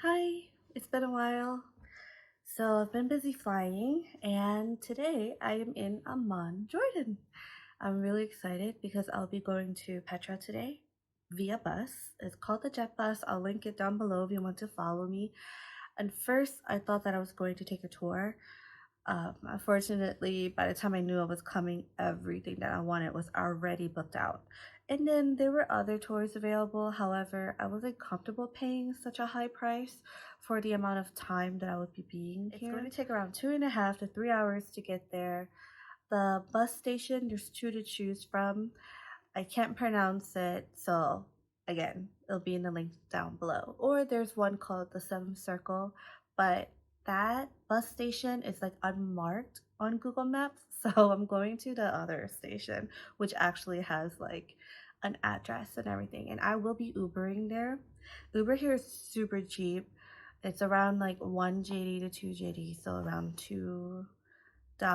Hi, it's been a while. So I've been busy flying, and today I am in Amman, Jordan. I'm really excited because I'll be going to Petra today via bus. It's called the Jet Bus. I'll link it down below if you want to follow me. And first, I thought that I was going to take a tour. Unfortunately, by the time I knew I was coming, everything that I wanted was already booked out. And then there were other tours available. However, I wasn't comfortable paying such a high price for the amount of time that I would be being here. It's going to take around 2.5 to 3 hours to get there. The bus station, there's two to choose from. I can't pronounce it, so again, it'll be in the link down below. Or there's one called the Seventh Circle, but that bus station is like unmarked on Google Maps, so I'm going to the other station, which actually has like an address and everything, and I will be Ubering there. Uber here is super cheap. It's around like 1 JD to 2 JD, so around $2 to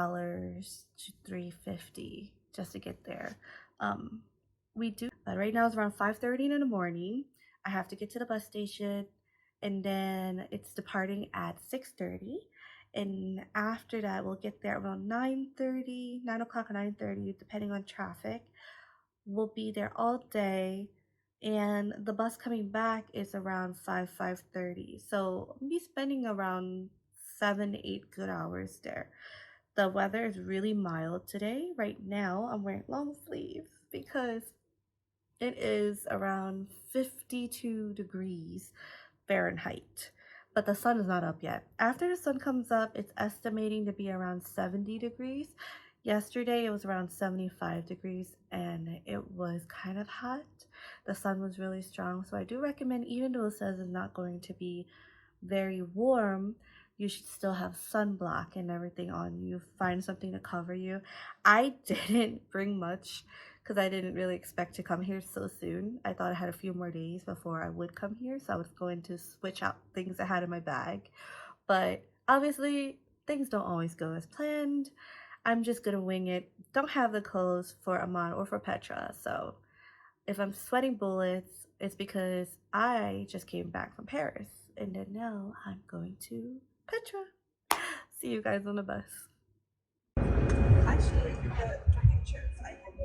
3.50 just to get there. Um, we do, but right now it's around 5:30 in the morning. I have to get to the bus station, and then it's departing at 6:30. And after that, we'll get there around 9:30, 9 o'clock or 9:30, depending on traffic. We'll be there all day, and the bus coming back is around 5:30. So I'll be spending around 7 to 8 good hours there. The weather is really mild today. Right now, I'm wearing long sleeves because it is around 52 degrees Fahrenheit. But the sun is not up yet. After the sun comes up, it's estimating to be around 70 degrees. Yesterday, it was around 75 degrees and it was kind of hot. The sun was really strong. So I do recommend, even though it says it's not going to be very warm, you should still have sunblock and everything on you. Find something to cover you. I didn't bring much because I didn't really expect to come here so soon. I thought I had a few more days before I would come here, so I was going to switch out things I had in my bag. But obviously, things don't always go as planned. I'm just gonna wing it. Don't have the clothes for Amman or for Petra, so if I'm sweating bullets, it's because I just came back from Paris, and then now I'm going to Petra. See you guys on the bus. Actually, the pictures I can do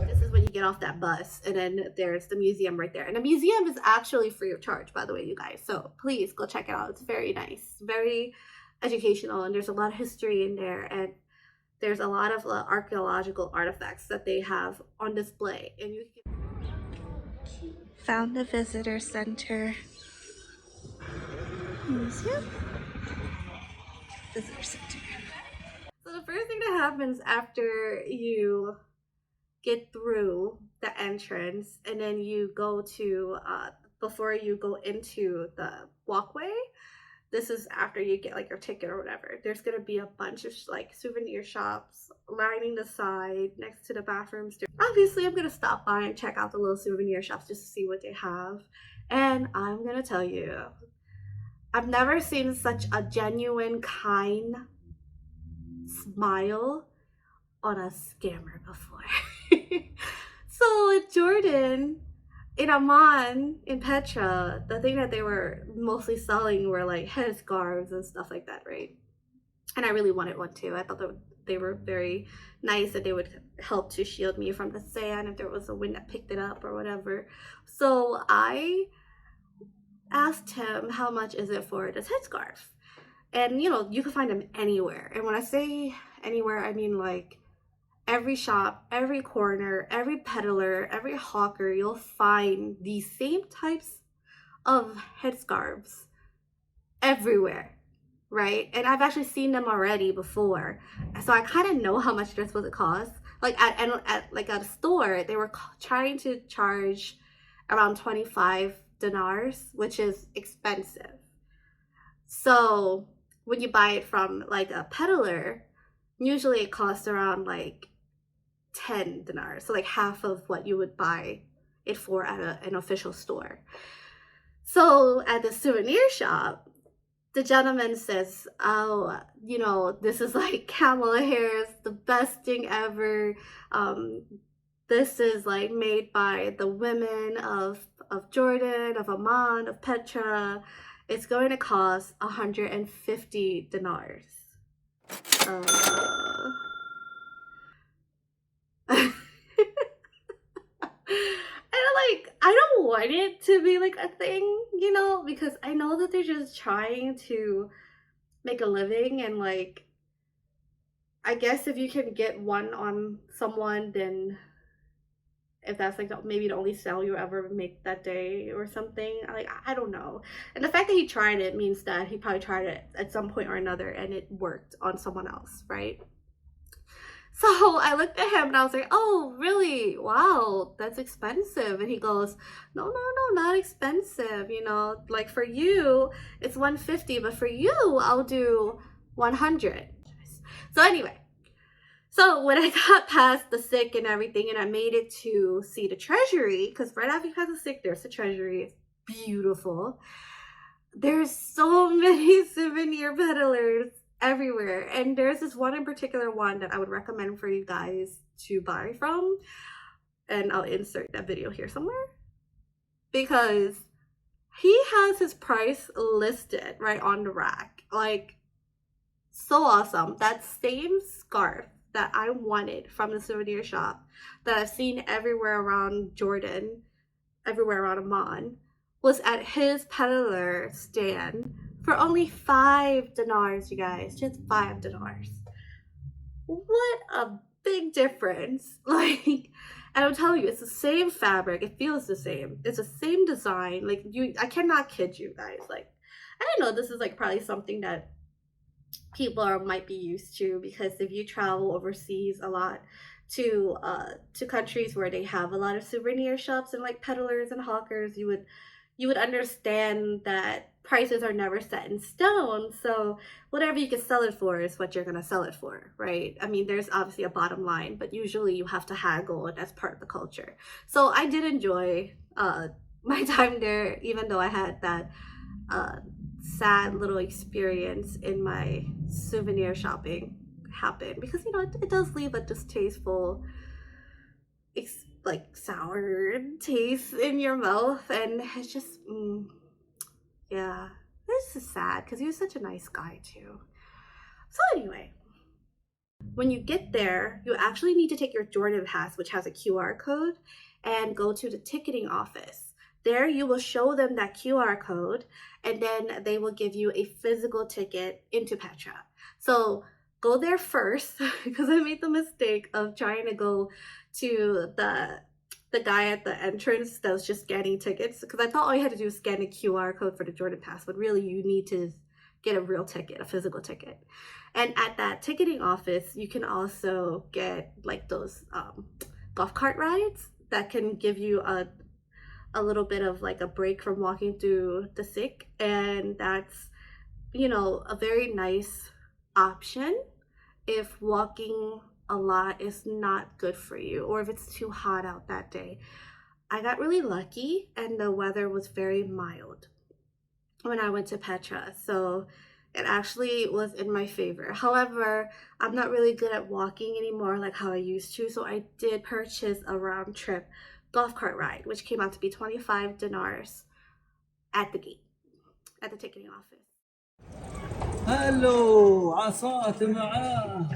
This is when you get off that bus, and then there's the museum right there. And the museum is actually free of charge, by the way, you guys. So please go check it out. It's very nice, very educational, and there's a lot of history in there. And there's a lot of archaeological artifacts that they have on display. And you found the visitor center. Museum? Visitor center. So the first thing that happens after you get through the entrance and then you go to before you go into the walkway, this is after you get like your ticket or whatever, there's gonna be a bunch of like souvenir shops lining the side next to the bathrooms. Obviously I'm gonna stop by and check out the little souvenir shops just to see what they have, and I'm gonna tell you, I've never seen such a genuine kind smile on a scammer before. So in Jordan, in Amman, in Petra, the thing that they were mostly selling were like headscarves and stuff like that, right? And I really wanted one too. I thought that they were very nice and they would help to shield me from the sand if there was a wind that picked it up or whatever. So I asked him, how much is it for this headscarf? And you know, you can find them anywhere. And when I say anywhere, I mean like every shop, every corner, every peddler, every hawker, you'll find these same types of headscarves everywhere, right? And I've actually seen them already before, so I kind of know how much this was it cost. Like at a store, they were trying to charge around 25 dinars, which is expensive. So when you buy it from like a peddler, usually it costs around like 10 dinars, so like half of what you would buy it for at an official store. So at the souvenir shop, the gentleman says, oh, you know, this is like camel hair, it's the best thing ever. This is like made by the women of Jordan, of Amman, of Petra. It's going to cost 150 dinars. And like, I don't want it to be like a thing, you know, because I know that they're just trying to make a living, and like, I guess if you can get one on someone, then if that's like maybe the only sale you ever make that day or something, like, I don't know. And the fact that he tried it means that he probably tried it at some point or another and it worked on someone else, right? So I looked at him and I was like, oh, really? Wow, that's expensive. And he goes, no, not expensive. You know, like for you, it's 150, but for you, I'll do 100. So anyway, so when I got past the sick and everything and I made it to see the treasury, because right after you pass the sick, there's the treasury. It's beautiful. There's so many souvenir peddlers everywhere, and there's this one in particular one that I would recommend for you guys to buy from, and I'll insert that video here somewhere, because he has his price listed right on the rack. Like, so awesome. That same scarf that I wanted from the souvenir shop that I've seen everywhere around Jordan, everywhere around Amman, was at his peddler stand for only 5 dinars, you guys. Just 5 dinars. What a big difference. Like, and I'm telling you, it's the same fabric. It feels the same. It's the same design. Like, I cannot kid you guys. Like, I know this is like probably something that people might be used to, because if you travel overseas a lot to countries where they have a lot of souvenir shops and like peddlers and hawkers, you would understand that prices are never set in stone. So whatever you can sell it for is what you're going to sell it for, right? I mean, there's obviously a bottom line, but usually you have to haggle, and that's part of the culture. So I did enjoy my time there, even though I had that sad little experience in my souvenir shopping happen, because, you know, it does leave a distasteful, like sour taste in your mouth, and it's just yeah, this is sad because he was such a nice guy too. So anyway, when you get there, you actually need to take your Jordan pass, which has a QR code, and go to the ticketing office. There you will show them that QR code, and then they will give you a physical ticket into Petra. So go there first, because I made the mistake of trying to go to the guy at the entrance that was just scanning tickets, because I thought all you had to do was scan a QR code for the Jordan pass, but really you need to get a real ticket, a physical ticket. And at that ticketing office, you can also get like those golf cart rides that can give you a little bit of like a break from walking through the sick, and that's, you know, a very nice option if walking a lot is not good for you, or if it's too hot out that day. I got really lucky and the weather was very mild when I went to Petra, so it actually was in my favor. However, I'm not really good at walking anymore like how I used to, so I did purchase a round trip golf cart ride, which came out to be 25 dinars at the gate, at the ticketing office. هلو عصات معاه.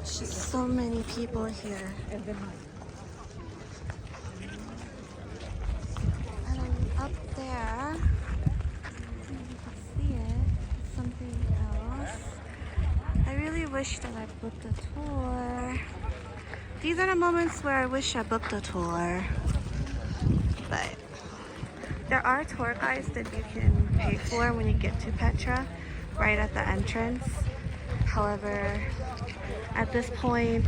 Just so many people here. And I'm up there. You can see it. wish that I booked a tour. These are the moments where I wish I booked a tour. But there are tour guides that you can pay for when you get to Petra, right at the entrance. However, at this point,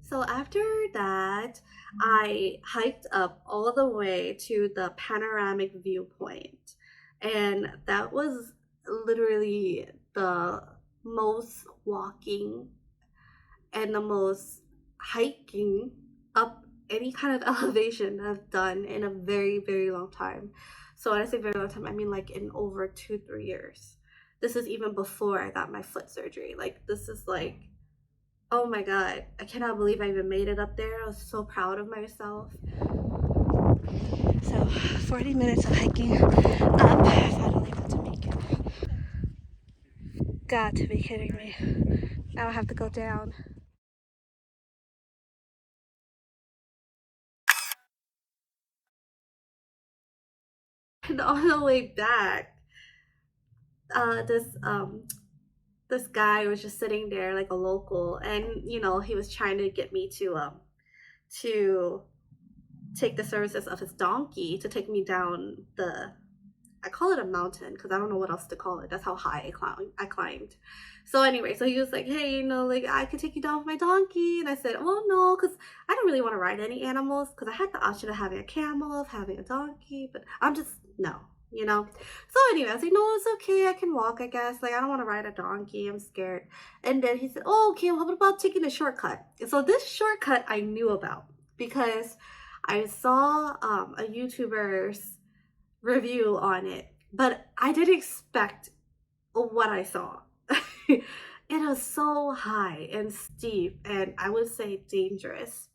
so after that, I hiked up all the way to the panoramic viewpoint. And that was literally the most walking and the most hiking up any kind of elevation I've done in a very, very long time. So when I say very long time, I mean like in over 2, 3 years. This is even before I got my foot surgery. Like this is like, oh my god, I cannot believe I even made it up there. I was so proud of myself. So 40 minutes of hiking up. Finally got to make it. Got to be kidding me. Now I have to go down. And on the way back, this guy was just sitting there like a local, and you know he was trying to get me to take the services of his donkey to take me down the, I call it a mountain because I don't know what else to call it. That's how high I climbed. So anyway, so he was like, hey, you know, like I could take you down with my donkey. And I said, well, no, because I don't really want to ride any animals because I had the option of having a camel, of having a donkey, but I'm just, no, you know? So anyway, I was like, no, it's okay. I can walk, I guess. Like, I don't want to ride a donkey. I'm scared. And then he said, oh, okay, well, what about taking a shortcut? And so this shortcut I knew about because I saw a YouTuber's review on it, but I didn't expect what I saw. It was so high and steep, and I would say dangerous.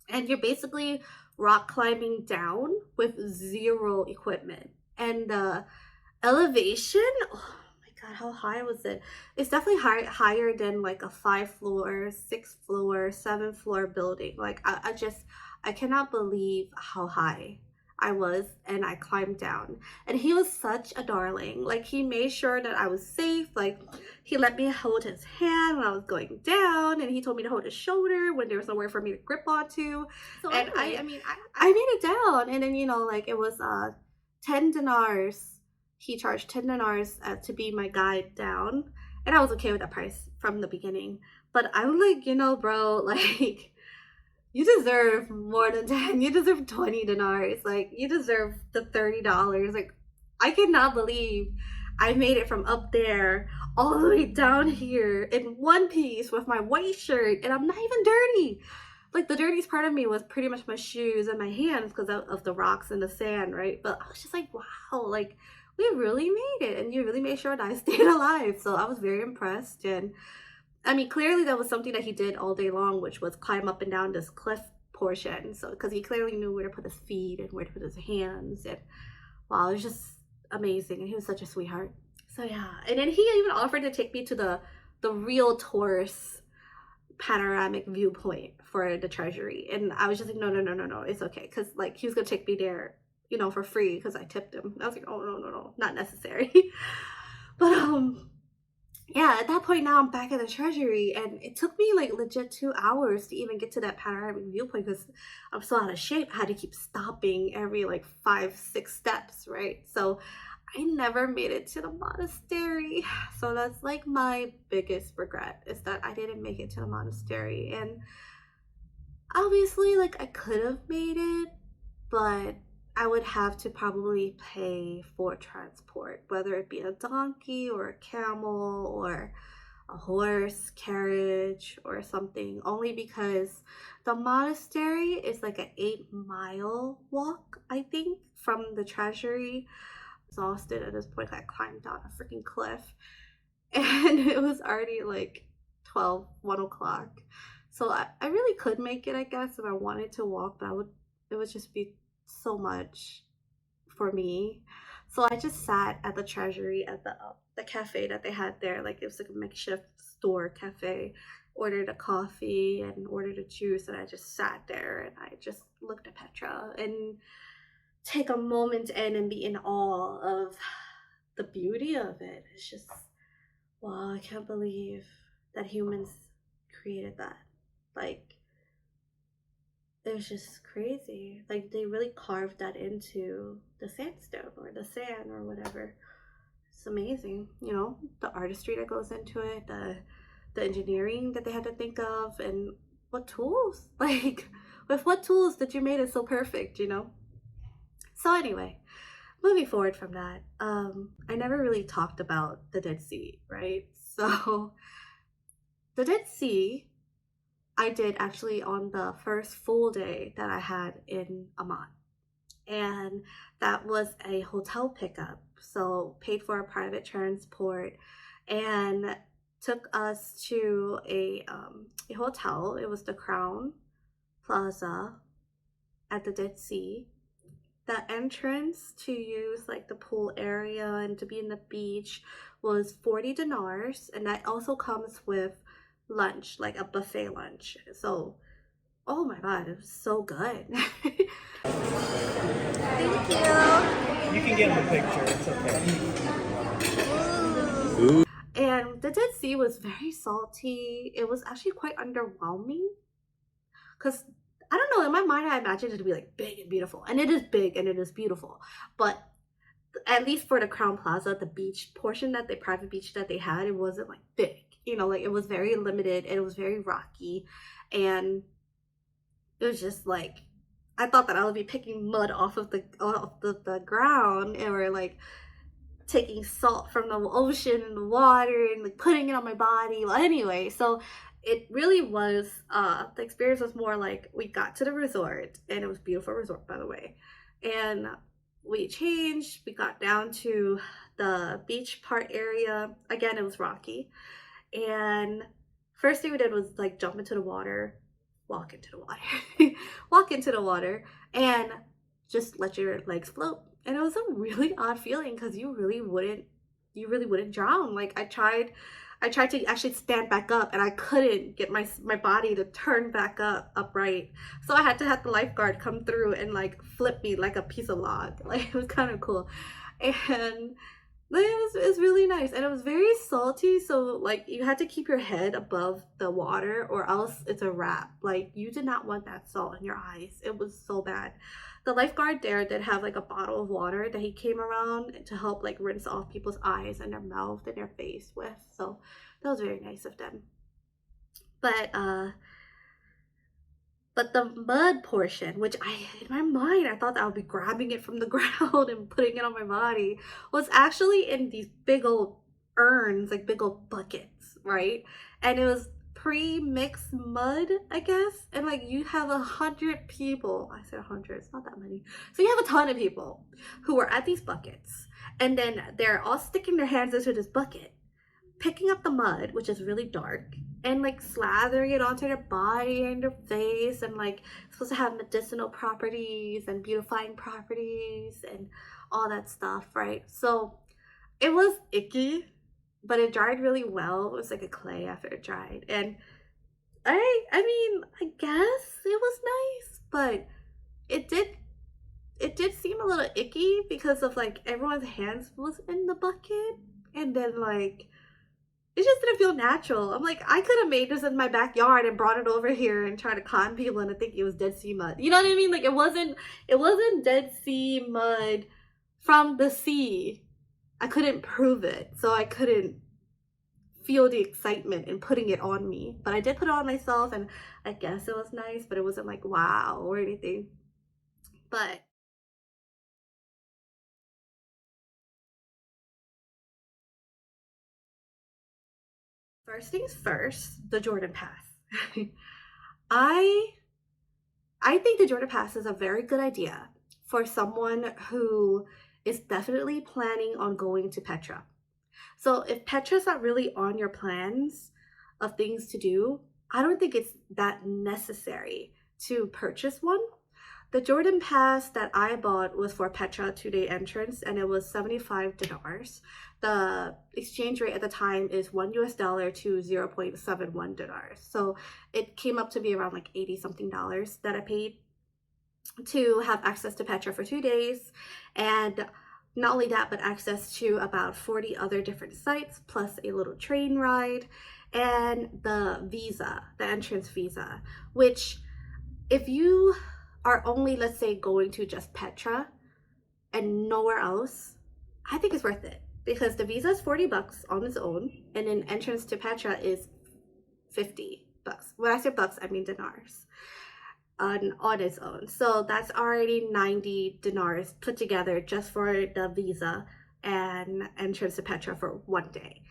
And you're basically rock climbing down with zero equipment. And the elevation, oh my god, how high was it? It's definitely higher than like a 5 floor, 6 floor, 7 floor building. Like I cannot believe how high I was, and I climbed down. And he was such a darling. Like he made sure that I was safe. Like he let me hold his hand when I was going down, and he told me to hold his shoulder when there was nowhere for me to grip onto. So and anyway, I made it down, and then you know like it was 10 dinars. He charged 10 dinars to be my guide down, and I was okay with that price from the beginning. But I'm like, you know, bro, like you deserve more than 10. You deserve 20 dinars. Like you deserve the $30. Like I cannot believe I made it from up there all the way down here in one piece with my white shirt, and I'm not even dirty. Like the dirtiest part of me was pretty much my shoes and my hands because of the rocks and the sand, right? But I was just like, wow, like we really made it, and you really made sure that I stayed alive. So I was very impressed. And I mean, clearly that was something that he did all day long, which was climb up and down this cliff portion. So, because he clearly knew where to put his feet and where to put his hands. And wow, it was just amazing. And he was such a sweetheart. So yeah, and then he even offered to take me to the real tourist panoramic viewpoint for the treasury. And I was just like, no, it's okay. Because like he was going to take me there, you know, for free because I tipped him. I was like, oh, no, not necessary. But yeah, at that point now I'm back at the treasury, and it took me like legit 2 hours to even get to that panoramic viewpoint because I'm so out of shape. I had to keep stopping every like 5, 6 steps, right? So I never made it to the monastery. So that's like my biggest regret, is that I didn't make it to the monastery. And obviously like I could have made it, but I would have to probably pay for transport, whether it be a donkey or a camel or a horse carriage or something, only because the monastery is like an 8 mile walk, I think, from the treasury. Exhausted at this point. I climbed down a freaking cliff, and it was already like 1 o'clock. So I really could make it, I guess, if I wanted to walk, but it would just be so much for me. So I just sat at the treasury at the cafe that they had there. Like it was like a makeshift store cafe. Ordered a coffee and ordered a juice, and I just sat there and I just looked at Petra and take a moment in and be in awe of the beauty of it. It's just wow, I can't believe that humans created that. Like it was just crazy. Like they really carved that into the sandstone or the sand or whatever. It's amazing, you know, the artistry that goes into it, the engineering that they had to think of, and what tools. Like with what tools that you made it so perfect, you know? So anyway, moving forward from that, I never really talked about the Dead Sea, right? So the Dead Sea I did actually on the first full day that I had in Amman. And that was a hotel pickup. So paid for a private transport and took us to a hotel. It was the Crown Plaza at the Dead Sea. The entrance to use like the pool area and to be in the beach was 40 dinars, and that also comes with lunch, like a buffet lunch. So, oh my god, it was so good. Thank you. You can get in the picture, it's okay. Ooh. And the Dead Sea was very salty. It was actually quite underwhelming because I don't know, in my mind I imagined it to be like big and beautiful, and it is big and it is beautiful, but at least for the Crown Plaza, the beach portion, that the private beach that they had, it wasn't like big, you know, like it was very limited and it was very rocky, and it was just like I thought that I would be picking mud off of the ground, or like taking salt from the ocean and the water and like putting it on my body. Well, anyway, so it really was the experience was more like we got to the resort, and it was a beautiful resort, by the way, and we changed, we got down to the beach part area. Again, it was rocky, and first thing we did was like jump into the water, walk into the water, walk into the water, and just let your legs float. And it was a really odd feeling because you really wouldn't drown. Like I tried to actually stand back up, and I couldn't get my body to turn back upright. So I had to have the lifeguard come through and like flip me like a piece of log. Like it was kind of cool. And it was really nice, and it was very salty, so like you had to keep your head above the water or else it's a wrap. Like you did not want that salt in your eyes. It was so bad. The lifeguard there did have like a bottle of water that he came around to help like rinse off people's eyes and their mouth and their face with, so that was very nice of them. But the mud portion, which in my mind, I thought that I would be grabbing it from the ground and putting it on my body, was actually in these big old urns, like big old buckets, right? And it was pre-mixed mud, I guess. And like you have 100 people, I said 100, it's not that many. So you have a ton of people who are at these buckets, and then they're all sticking their hands into this bucket, picking up the mud, which is really dark, and like slathering it onto their body and their face, and like it's supposed to have medicinal properties and beautifying properties and all that stuff, right? So it was icky, but it dried really well. It was like a clay after it dried, and I mean, I guess it was nice, but it did seem a little icky because of like everyone's hands was in the bucket, and then like it just didn't feel natural. I'm like, I could have made this in my backyard and brought it over here and tried to con people into thinking it was Dead Sea mud. You know what I mean? Like it wasn't Dead Sea mud from the sea. I couldn't prove it, so I couldn't feel the excitement in putting it on me. But I did put it on myself, and I guess it was nice, but it wasn't like wow or anything. But first things first, the Jordan Pass. I I think the Jordan Pass is a very good idea for someone who is definitely planning on going to Petra. So if Petra's not really on your plans of things to do, I don't think it's that necessary to purchase one. The Jordan Pass that I bought was for Petra 2-day entrance, and it was 75 dinars. The exchange rate at the time is $1 to 0.71 dinars. So it came up to be around like 80 something dollars that I paid to have access to Petra for 2 days. And not only that, but access to about 40 other different sites, plus a little train ride, and the visa, the entrance visa, which if you are only, let's say, going to just Petra and nowhere else, I think it's worth it, because the visa is 40 bucks on its own, and an entrance to Petra is 50 bucks. When I say bucks, I mean dinars on its own. So that's already 90 dinars put together just for the visa and entrance to Petra for 1 day.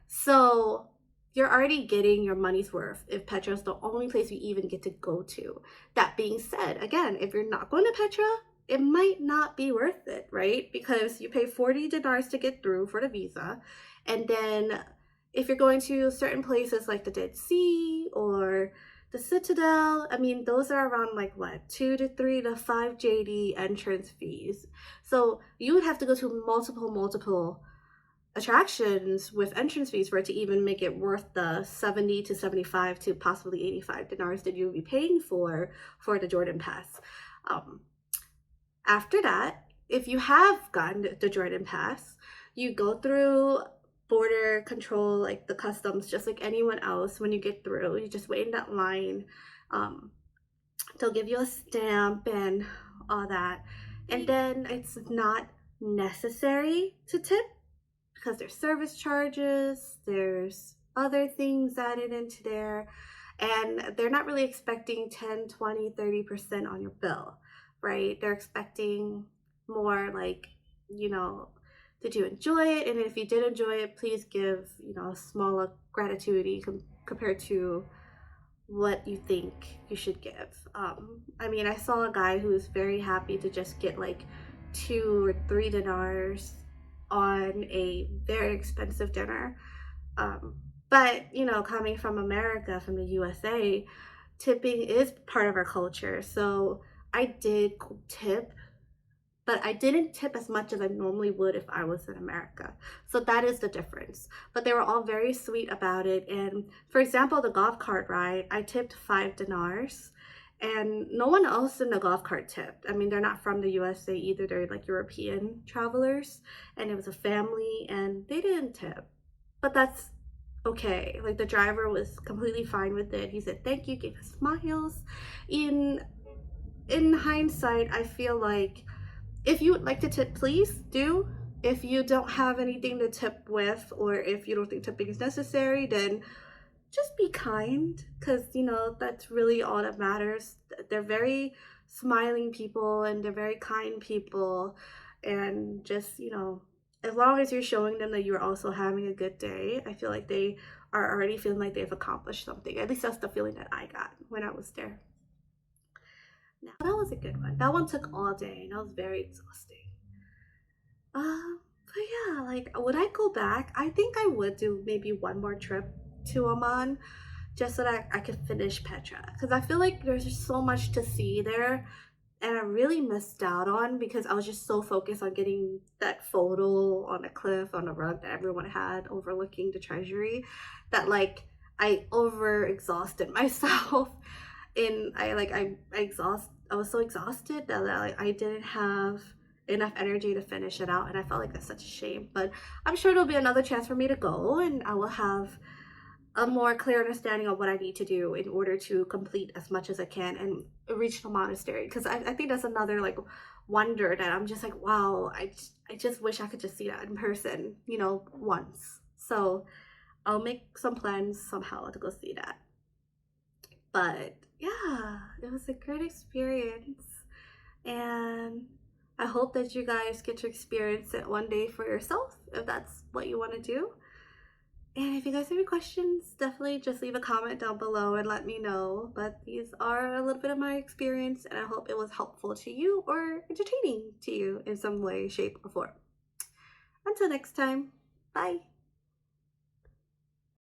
So you're already getting your money's worth if Petra is the only place you even get to go to. That being said, again, if you're not going to Petra, it might not be worth it, right? Because you pay 40 dinars to get through for the visa. And then if you're going to certain places like the Dead Sea or the Citadel, I mean, those are around like what, 2 to 3 to 5 JD entrance fees. So you would have to go to multiple attractions with entrance fees for it to even make it worth the 70 to 75 to possibly 85 dinars that you would be paying for the Jordan Pass. After that, if you have gotten the Jordan Pass, you go through border control, like the customs, just like anyone else. When you get through, you just wait in that line. They'll give you a stamp and all that. And then it's not necessary to tip, because there's service charges, there's other things added into there, and they're not really expecting 10, 20, 30% on your bill, right? They're expecting more like, did you enjoy it? And if you did enjoy it, please give, a smaller gratitude compared to what you think you should give. I mean, I saw a guy who was very happy to just get like 2 or 3 dinars on a very expensive dinner. But coming from America, from the USA, tipping is part of our culture. So I did tip, but I didn't tip as much as I normally would if I was in America. So that is the difference. But they were all very sweet about it. And for example, the golf cart ride, I tipped 5 dinars. And no one else in the golf cart tipped. I mean, they're not from the USA either. They're like European travelers. And it was a family and they didn't tip. But that's okay. Like, the driver was completely fine with it. He said thank you, gave us smiles. In hindsight, I feel like if you would like to tip, please do. If you don't have anything to tip with, or if you don't think tipping is necessary, then just be kind, because that's really all that matters. They're very smiling people and they're very kind people, and just as long as you're showing them that you're also having a good day, I feel like they are already feeling like they've accomplished something. At least that's the feeling that I got when I was there. Now, that was a good one. That one took all day and that was very exhausting. But yeah, like, would I go back? I think I would do maybe one more trip to Amman, just so that I could finish Petra, because I feel like there's just so much to see there, and I really missed out on because I was just so focused on getting that photo on a cliff on a rug that everyone had overlooking the treasury, that like I over exhausted myself. And I was so exhausted that I didn't have enough energy to finish it out, and I felt like that's such a shame. But I'm sure there'll be another chance for me to go, and I will have a more clear understanding of what I need to do in order to complete as much as I can and reach the monastery. Because I think that's another like wonder that I'm just like, wow, I just wish I could just see that in person, once. So I'll make some plans somehow to go see that. But yeah, it was a great experience, and I hope that you guys get to experience it one day for yourself if that's what you want to do. And if you guys have any questions, definitely just leave a comment down below and let me know. But these are a little bit of my experience, and I hope it was helpful to you or entertaining to you in some way, shape, or form. Until next time, bye.